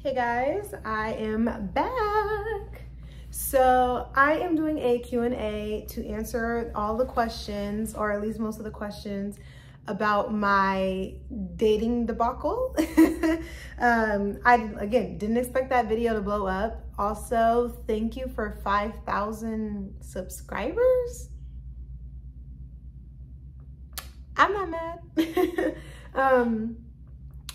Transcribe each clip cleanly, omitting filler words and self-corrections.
Hey guys, I am back. So I am doing a Q&A to answer all the questions, or at least most of the questions, about my dating debacle. I, again, didn't expect that video to blow up. Also, thank you for 5,000 subscribers. I'm not mad.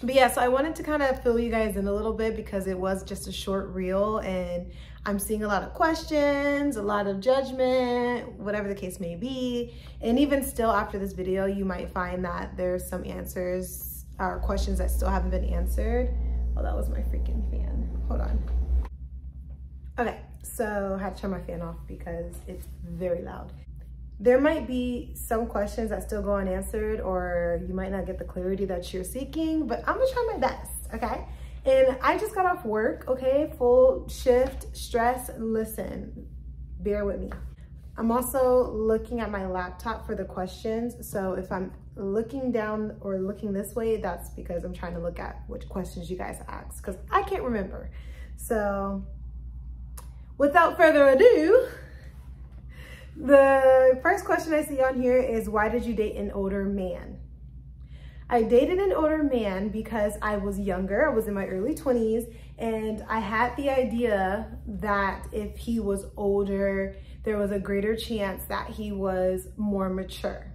But yeah, so I wanted to kind of fill you guys in a little bit because it was just a short reel and I'm seeing a lot of questions, a lot of judgment, whatever the case may be. And even still after this video, you might find that there's some answers or questions that still haven't been answered. Oh, that was my freaking fan. Hold on. Okay, so I had to turn my fan off because it's very loud. There might be some questions that still go unanswered, or you might not get the clarity that you're seeking, but I'm gonna try my best, okay? And I just got off work, okay? Full shift, stress, listen, bear with me. I'm also looking at my laptop for the questions. So if I'm looking down or looking this way, that's because I'm trying to look at which questions you guys asked, because I can't remember. So without further ado, the first question I see on here is, why did you date an older man? I dated an older man because I was younger. I was in my early 20s, and I had the idea that if he was older, there was a greater chance that he was more mature.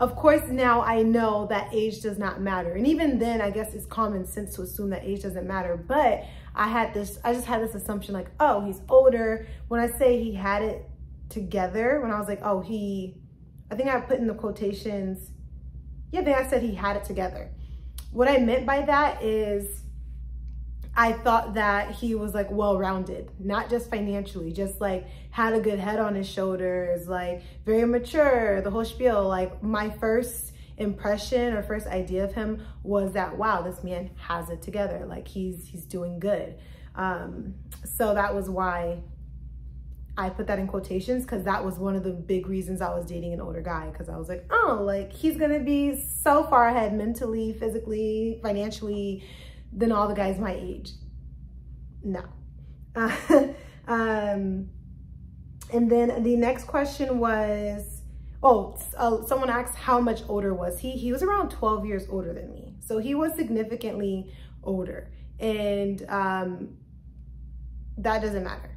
Of course, now I know that age does not matter. And even then, I guess it's common sense to assume that age doesn't matter. But I just had this assumption like, oh, he's older. When I say he had it together, when I was like, oh, I think I put in the quotations, yeah, then I said he had it together. What I meant by that is I thought that he was like well-rounded, not just financially, just like had a good head on his shoulders, like very mature, the whole spiel. Like my first impression or first idea of him was that, wow, this man has it together. Like he's doing good. So that was why I put that in quotations, because that was one of the big reasons I was dating an older guy, because I was like, oh, like he's gonna be so far ahead mentally, physically, financially than all the guys my age. No. And then the next question was, someone asked how much older was he? He was around 12 years older than me. So he was significantly older, and that doesn't matter.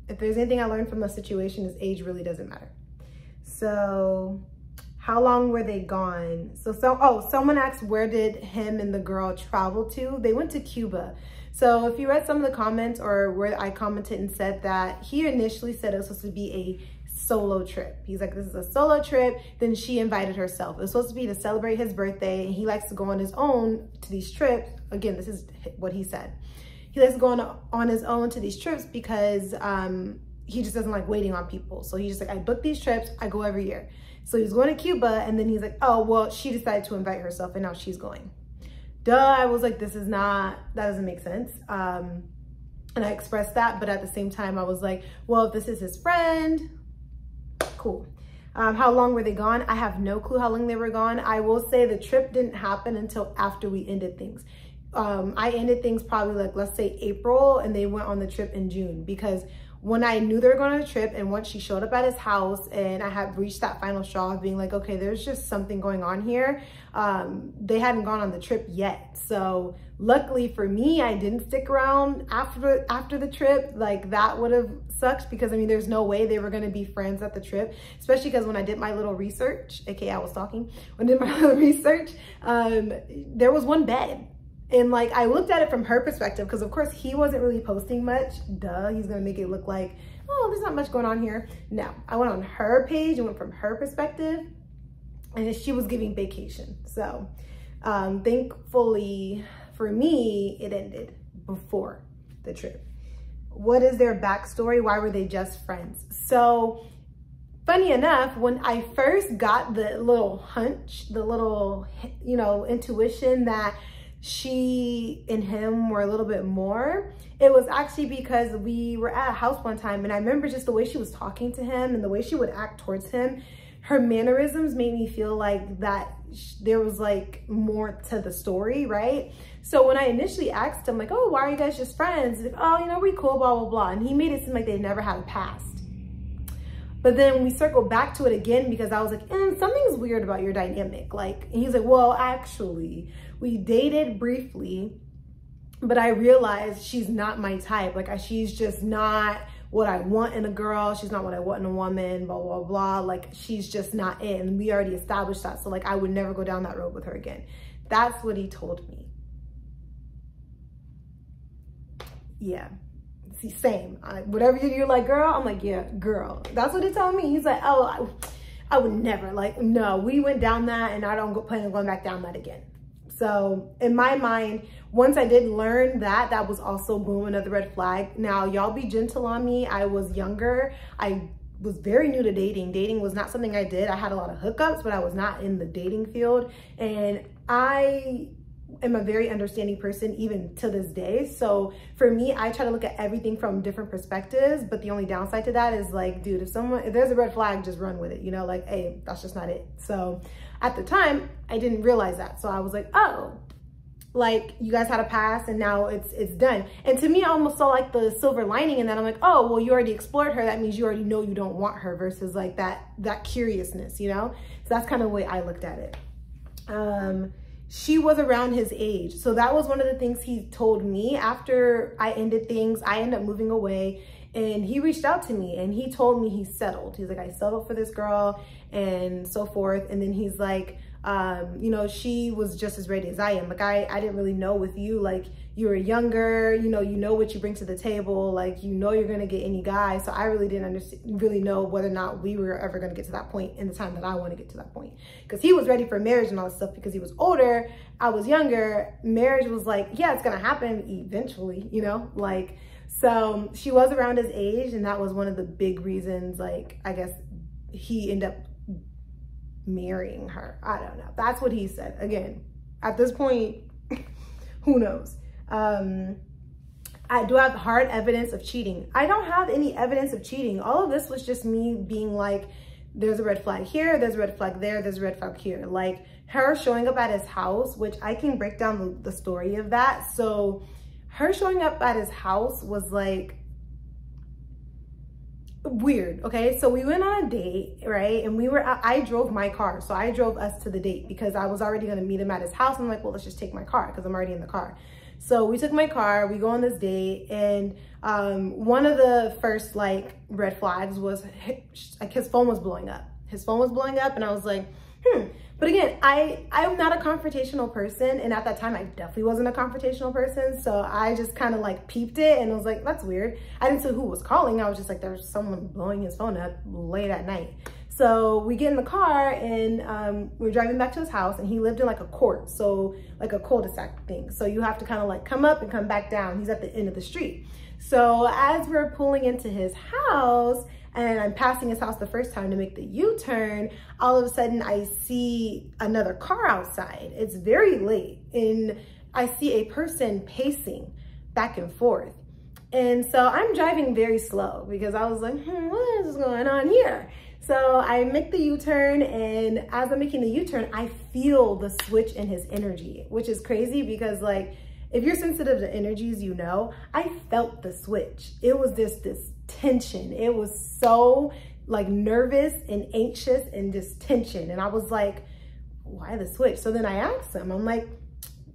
If there's anything I learned from the situation, is age really doesn't matter. So how long were they gone? Someone asked, where did him and the girl travel to? They went to Cuba. So if you read some of the comments, or where I commented and said that he initially said it was supposed to be a solo trip. He's like, this is a solo trip. Then she invited herself. It was supposed to be to celebrate his birthday, and he likes to go on his own to these trips. Again, this is what he said. He likes going on his own to these trips because he just doesn't like waiting on people. So he's just like, I book these trips, I go every year. So he's going to Cuba, and then he's like, oh, well, she decided to invite herself and now she's going. Duh, I was like, that doesn't make sense. And I expressed that, but at the same time, I was like, well, if this is his friend, cool. How long were they gone? I have no clue how long they were gone. I will say the trip didn't happen until after we ended things. I ended things probably like, let's say April, and they went on the trip in June, because when I knew they were going on a trip, and once she showed up at his house and I had reached that final straw of being like, okay, there's just something going on here. They hadn't gone on the trip yet. So luckily for me, I didn't stick around after the trip. Like that would have sucked, because I mean, there's no way they were going to be friends at the trip, especially because when I did my little research, aka I was talking, when I did my little research, there was one bed. And like, I looked at it from her perspective, because of course he wasn't really posting much. Duh, he's gonna make it look like, oh, there's not much going on here. No, I went on her page and went from her perspective, and she was giving vacation. So thankfully for me, it ended before the trip. What is their backstory? Why were they just friends? So funny enough, when I first got the little hunch, the little, intuition that she and him were a little bit more, it was actually because we were at a house one time, and I remember just the way she was talking to him and the way she would act towards him. Her mannerisms made me feel like that there was like more to the story, right? So when I initially asked him, like, oh, why are you guys just friends? He's like, oh, you know, we cool, blah, blah, blah. And he made it seem like they never had a past. But then we circled back to it again because I was like, something's weird about your dynamic. Like, and he's like, well, actually, we dated briefly, but I realized she's not my type. Like, she's just not what I want in a girl. She's not what I want in a woman, blah, blah, blah. Like, she's just not it. And we already established that. So, like, I would never go down that road with her again. That's what he told me. Yeah. See, same. Whatever you're like, girl, I'm like, yeah, girl. That's what he told me. He's like, oh, I would never. Like, no, we went down that and I don't plan on going back down that again. So in my mind, once I did learn that, that was also, boom, another red flag. Now, y'all be gentle on me. I was younger. I was very new to dating. Dating was not something I did. I had a lot of hookups, but I was not in the dating field. And I am a very understanding person even to this day. So for me, I try to look at everything from different perspectives, but the only downside to that is like, dude, if there's a red flag, just run with it, you know, like, hey, that's just not it. So at the time, I didn't realize that. So I was like, oh, like, you guys had a past and now it's done. And to me, I almost saw like the silver lining in that. I'm like, oh, well, you already explored her. That means you already know you don't want her, versus like that curiousness, you know? So that's kind of the way I looked at it. She was around his age. So that was one of the things he told me after I ended things. I ended up moving away and he reached out to me and he told me he settled. He's like, I settled for this girl and so forth. And then he's like, you know, she was just as ready as I am. Like, I didn't really know with you, like, you were younger, you know what you bring to the table, like, you know you're gonna get any guy. So I really didn't really know whether or not we were ever gonna get to that point in the time that I want to get to that point. Because he was ready for marriage and all this stuff because he was older, I was younger. Marriage was like, yeah, it's gonna happen eventually, you know, like, so she was around his age, and that was one of the big reasons, like, I guess he ended up marrying her. I don't know. That's what he said. Again, at this point, who knows? I do have hard evidence of cheating. I don't have any evidence of cheating. All of this was just me being like, there's a red flag here, there's a red flag there, there's a red flag here. Like, her showing up at his house, which I can break down the story of that. So her showing up at his house was like weird. Okay, so we went on a date, right? And I drove my car. So I drove us to the date because I was already going to meet him at his house. I'm like, well, let's just take my car because I'm already in the car. So we took my car, we go on this date, and one of the first like red flags was his phone was blowing up. His phone was blowing up, and I was like, But again, I'm not a confrontational person, and at that time I definitely wasn't a confrontational person. So I just kind of like peeped it and was like, that's weird. I didn't see who was calling. I was just like, there's someone blowing his phone up late at night. So we get in the car and we're driving back to his house, and he lived in like a court, so like a cul-de-sac thing. So you have to kind of like come up and come back down. He's at the end of the street. So as we're pulling into his house and I'm passing his house the first time to make the U-turn, all of a sudden I see another car outside. It's very late and I see a person pacing back and forth. And so I'm driving very slow because I was like, what is going on here? So I make the U-turn, and as I'm making the U-turn, I feel the switch in his energy, which is crazy because like, if you're sensitive to energies, you know, I felt the switch. It was this tension. It was so like nervous and anxious and just tension. And I was like, why the switch? So then I asked him, I'm like,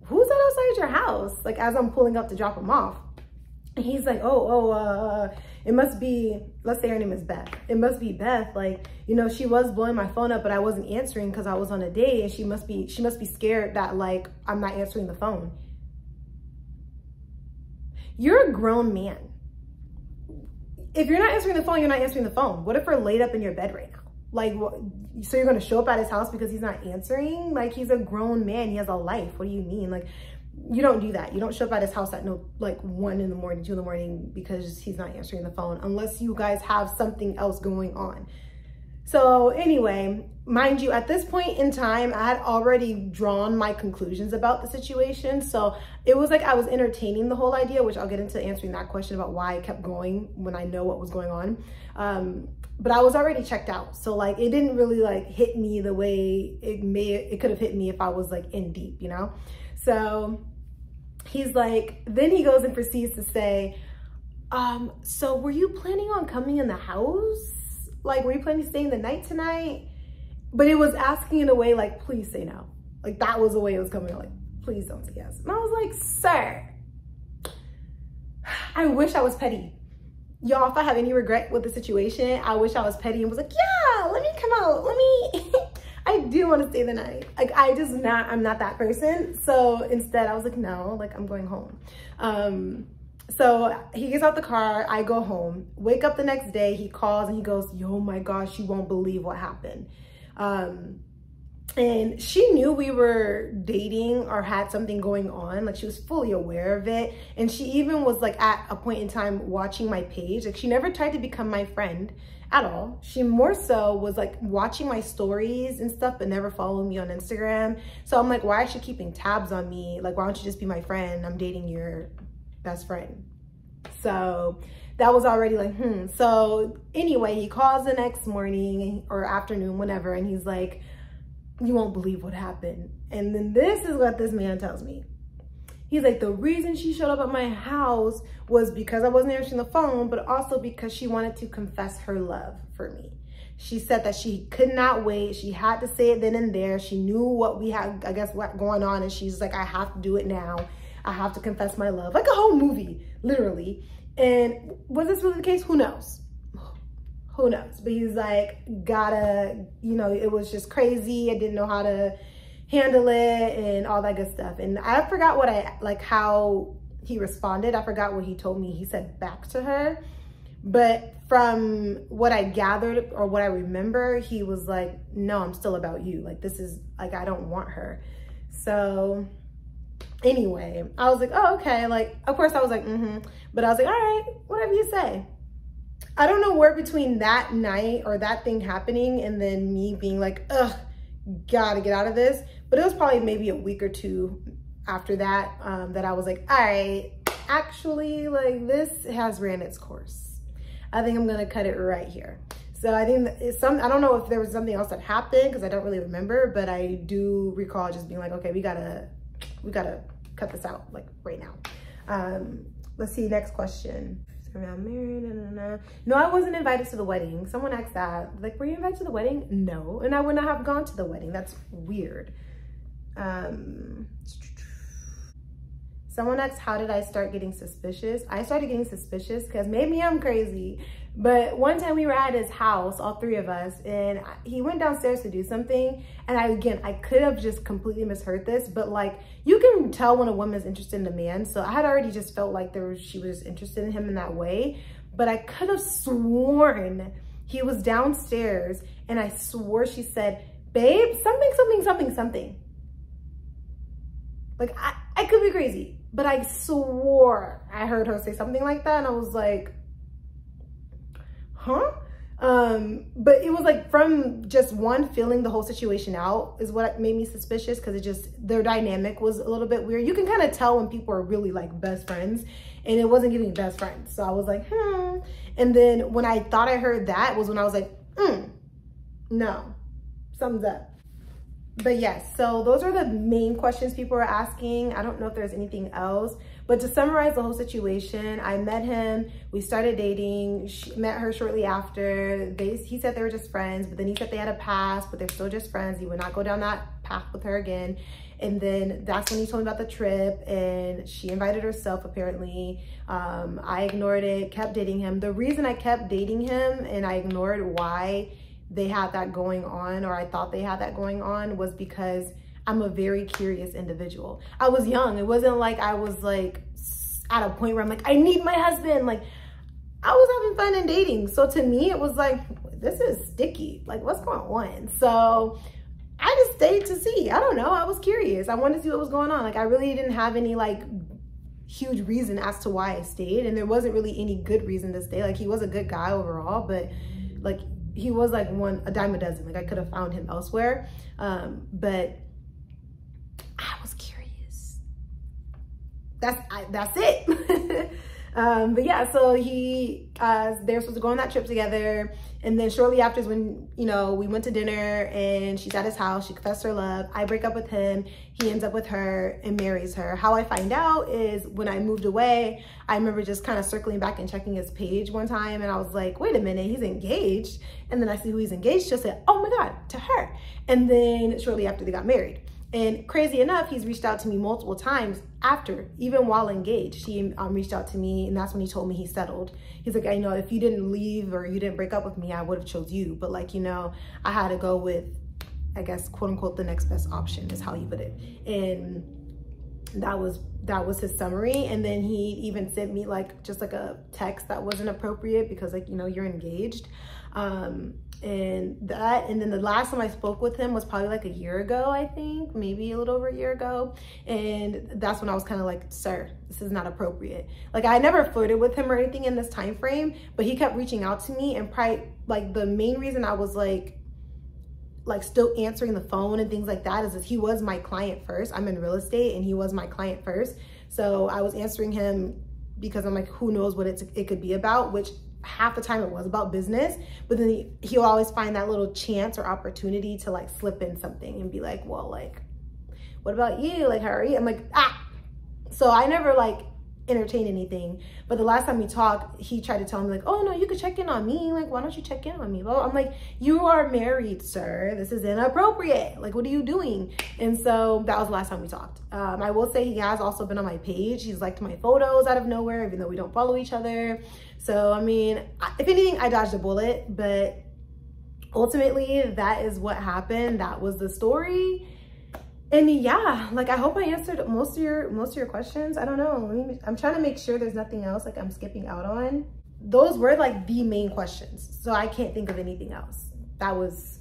who's that outside your house? Like as I'm pulling up to drop him off. And he's like, it must be, let's say her name is Beth. It must be Beth. Like, you know, she was blowing my phone up, but I wasn't answering because I was on a date, and she must be scared that like, I'm not answering the phone. You're a grown man. If you're not answering the phone, you're not answering the phone. What if we're laid up in your bed right now? Like, so you're going to show up at his house because he's not answering? Like, he's a grown man. He has a life. What do you mean? Like, you don't do that. You don't show up at his house at like 1 in the morning, 2 in the morning because he's not answering the phone unless you guys have something else going on. So anyway, mind you, at this point in time, I had already drawn my conclusions about the situation. So it was like I was entertaining the whole idea, which I'll get into answering that question about why I kept going when I know what was going on. But I was already checked out. So like, it didn't really like hit me the way it could have hit me if I was like in deep, you know? So he's like, then he goes and proceeds to say, so were you planning on coming in the house? Like, were you planning to stay the night tonight? But it was asking in a way like, please say no. Like, that was the way it was coming, like, please don't say yes. And I was like, sir, I wish I was petty. Y'all, if I have any regret with the situation, I wish I was petty and was like, yeah, let me come out. Let me, I do want to stay the night. Like, I'm not that person. So instead I was like, no, like, I'm going home. So he gets out the car, I go home, wake up the next day, he calls and he goes, yo, my gosh, you won't believe what happened. And she knew we were dating or had something going on. Like, she was fully aware of it. And she even was like at a point in time watching my page. Like, she never tried to become my friend at all. She more so was like watching my stories and stuff, but never followed me on Instagram. So I'm like, why is she keeping tabs on me? Like, why don't you just be my friend? I'm dating your best friend. So that was already like, So anyway, he calls the next morning or afternoon, whenever, and he's like, you won't believe what happened. And then this is what this man tells me. He's like, the reason she showed up at my house was because I wasn't answering the phone, but also because she wanted to confess her love for me. She said that she could not wait. She had to say it then and there. She knew what we had, I guess, what going on. And she's like, I have to do it now. I have to confess my love. Like a whole movie, literally. And was this really the case? Who knows? Who knows? But he's like, it was just crazy. I didn't know how to handle it and all that good stuff. And I forgot how he responded. I forgot what he told me he said back to her. But from what I gathered or what I remember, he was like, no, I'm still about you. Like, this is like, I don't want her. So anyway, I was like, oh, okay. Like, of course I was like, but I was like, all right, whatever you say. I don't know where between that night or that thing happening and then me being like, ugh, gotta get out of this. But it was probably maybe a week or two after that, that I was like, all right, actually, like, this has ran its course. I think I'm gonna cut it right here. So I think I don't know if there was something else that happened because I don't really remember, but I do recall just being like, okay, we gotta cut this out like right now. Let's see, next question. I'm married, No, I wasn't invited to the wedding. Someone asked that, like, were you invited to the wedding? No, and I would not have gone to the wedding. That's weird. Someone asked, how did I start getting suspicious? I started getting suspicious because maybe I'm crazy, but one time we were at his house, all three of us, and he went downstairs to do something. And I could have just completely misheard this, but like, you can tell when a woman is interested in a man. So I had already just felt like she was interested in him in that way, but I could have sworn he was downstairs and I swore she said, babe, something. Like, I could be crazy, but I swore I heard her say something like that. And I was like, huh? But it was like from just one, feeling the whole situation out is what made me suspicious, because their dynamic was a little bit weird. You can kind of tell when people are really like best friends, and it wasn't giving best friends. So I was like, And then when I thought I heard that was when I was like, no, something's up. But yes, so those are the main questions people were asking. I don't know if there's anything else, but to summarize the whole situation, I met him, we started dating, met her shortly after. He said they were just friends, but then he said they had a past, but they're still just friends. He would not go down that path with her again. And then that's when he told me about the trip, and she invited herself apparently. I ignored it, kept dating him. The reason I kept dating him and I ignored why they had that going on, or I thought they had that going on, was because I'm a very curious individual. I was young. It wasn't like I was like at a point where I'm like, I need my husband. Like, I was having fun and dating. So to me, it was like, this is sticky. Like, what's going on? So I just stayed to see. I don't know. I was curious. I wanted to see what was going on. Like, I really didn't have any like huge reason as to why I stayed. And there wasn't really any good reason to stay. Like, he was a good guy overall, but like, he was like a dime a dozen. Like, I could have found him elsewhere. But I was curious. That's it. But yeah, so they're supposed to go on that trip together. And then shortly after is when, you know, we went to dinner and she's at his house. She confessed her love. I break up with him. He ends up with her and marries her. How I find out is when I moved away, I remember just kind of circling back and checking his page one time. And I was like, wait a minute, he's engaged. And then I see who he's engaged to. I said, oh my God, to her. And then shortly after they got married. And crazy enough, he's reached out to me multiple times after, even while engaged. He reached out to me, and that's when he told me he settled. He's like, I know if you didn't leave or you didn't break up with me, I would have chose you. But like, you know, I had to go with, I guess, quote unquote, the next best option is how he put it. And that was his summary. And then he even sent me like just like a text that wasn't appropriate because like, you know, you're engaged. And then the last time I spoke with him was probably like a year ago, I think, maybe a little over a year ago. And that's when I was kind of like, sir, this is not appropriate. Like I never flirted with him or anything in this time frame, but he kept reaching out to me. And probably like the main reason I was like still answering the phone and things like that is he was my client first. I'm in real estate and he was my client first. So I was answering him because I'm like, who knows what it could be about, which half the time it was about business, but then he'll always find that little chance or opportunity to like slip in something and be like, well, like, what about you? Like, how are you? I'm like, so I never like entertain anything. But the last time we talked, he tried to tell me like, oh no, you could check in on me. Like, why don't you check in on me? Well, I'm like, you are married, sir. This is inappropriate. Like, what are you doing? And so that was the last time we talked. I will say he has also been on my page. He's liked my photos out of nowhere, even though we don't follow each other. So, I mean, if anything, I dodged a bullet, but ultimately that is what happened. That was the story. And yeah, like I hope I answered most of your questions. I don't know. I'm trying to make sure there's nothing else like I'm skipping out on. Those were like the main questions. So I can't think of anything else. That was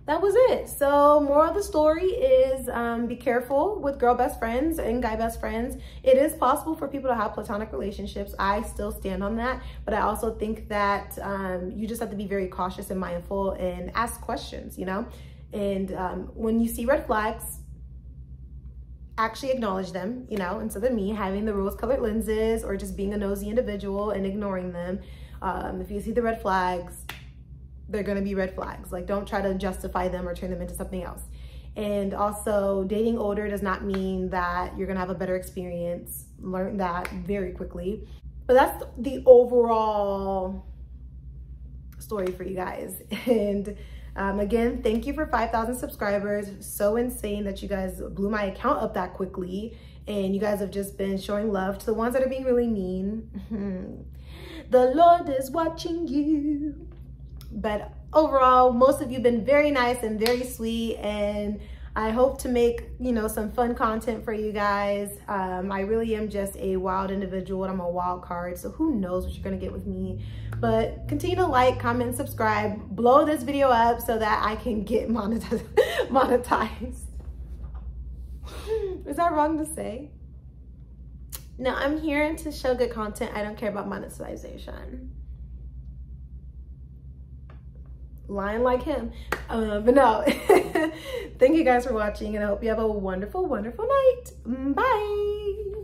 it. So moral of the story is be careful with girl best friends and guy best friends. It is possible for people to have platonic relationships. I still stand on that, but I also think that you just have to be very cautious and mindful and ask questions, you know? And when you see red flags, actually acknowledge them, you know, instead of me having the rose-colored lenses or just being a nosy individual and ignoring them. If you see the red flags, they're gonna be red flags. Like, don't try to justify them or turn them into something else. And also, dating older does not mean that you're gonna have a better experience. Learn that very quickly. But that's the overall story for you guys. And again, thank you for 5,000 subscribers. So insane that you guys blew my account up that quickly. And you guys have just been showing love to the ones that are being really mean. The Lord is watching you. But overall, most of you have been very nice and very sweet. And I hope to make, you know, some fun content for you guys. I really am just a wild individual and I'm a wild card. So who knows what you're going to get with me. But continue to like, comment, subscribe, blow this video up so that I can get monetized. Is that wrong to say? No, I'm here to show good content. I don't care about monetization. Lying like him. But no. Thank you guys for watching and I hope you have a wonderful, wonderful night. Bye.